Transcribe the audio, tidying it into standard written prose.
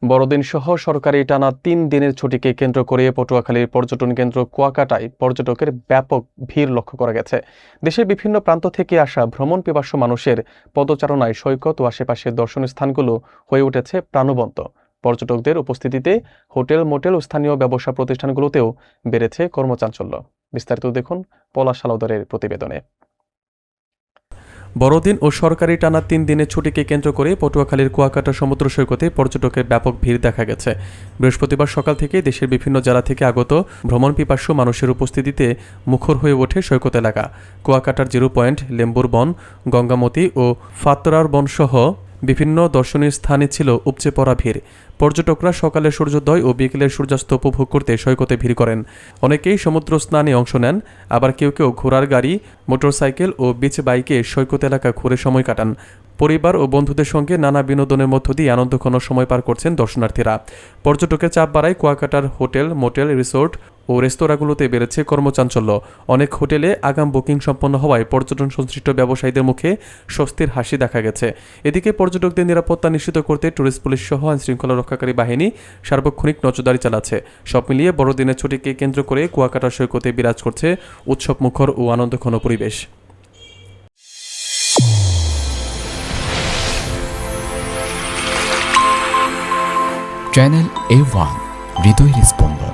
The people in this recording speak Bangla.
বড়দিন সহ সরকারি টানা ৩ দিনের ছুটিকে কেন্দ্র করে পটুয়াখালীর পর্যটন কেন্দ্র কুয়াকাটায় পর্যটকের ব্যাপক ভিড় লক্ষ্য করা গেছে। দেশের বিভিন্ন প্রান্ত থেকে আসা ভ্রমণ পিপাসু মানুষের পদচারণায় সৈকত ও আশেপাশের দর্শনীয় স্থানগুলো হয়ে উঠেছে প্রাণবন্ত। পর্যটকদের উপস্থিতিতে হোটেল, মোটেল ও স্থানীয় ব্যবসা প্রতিষ্ঠানগুলোতেও বেড়েছে কর্মচাঞ্চল্য। বিস্তারিত দেখুন পলাশ সালওয়ারের প্রতিবেদনে। বড়দিন ও সরকারি টানা ৩ দিনের ছুটিকে কেন্দ্র করে পটুয়াখালীর কুয়াকাটা সমুদ্র সৈকতে পর্যটকের ব্যাপক ভিড় দেখা গেছে। বৃহস্পতিবার সকাল থেকে দেশের বিভিন্ন জেলা থেকে আগত ভ্রমণ পিপাসু মানুষের উপস্থিতিতে মুখর হয়ে ওঠে সৈকত এলাকা। কুয়াকাটার জিরো পয়েন্ট, লেম্বুর বন, গঙ্গামতি ও ফাতরার বন সহ বিভিন্ন দর্শনীয় স্থানে ছিল উপচে পড়া ভিড়। পর্যটকরা সকালে সূর্যোদয় ও বিকেলের সূর্যাস্ত উপভোগ করতে সৈকতে ভিড় করেন। অনেকেই সমুদ্র স্নানে অংশ নেন, আবার কেউ কেউ ঘোড়ার গাড়ি, মোটরসাইকেল ও বিচ বাইকে সৈকত এলাকা ঘুরে সময় কাটান। পরিবার ও বন্ধুদের সঙ্গে নানা বিনোদনের মধ্য দিয়ে আনন্দঘন সময় পার করছেন দর্শনার্থীরা। পর্যটকের চাপ বাড়ায় কুয়াকাটার হোটেল, মোটেল, রিসোর্ট ও রেস্তোরাঁগুলোতে বেড়েছে কর্মচাঞ্চল্য। অনেক হোটেলে আগাম বুকিং সম্পন্ন হওয়ায় পর্যটন সংশ্লিষ্ট ব্যবসায়ীদের মুখে স্বস্তির হাসি দেখা গেছে। এদিকে পর্যটকদের নিরাপত্তা নিশ্চিত করতে টুরিস্ট পুলিশ সহ আইনশৃঙ্খলা রক্ষাকারী বাহিনী সার্বক্ষণিক নজরদারি চালাচ্ছে। সব মিলিয়ে বড়দিনের ছুটিকে কেন্দ্র করে কুয়াকাটা সৈকতে বিরাজ করছে উৎসবমুখর ও আনন্দঘন পরিবেশ। চ্যানেল A1 হৃদয়ের স্পন্দন।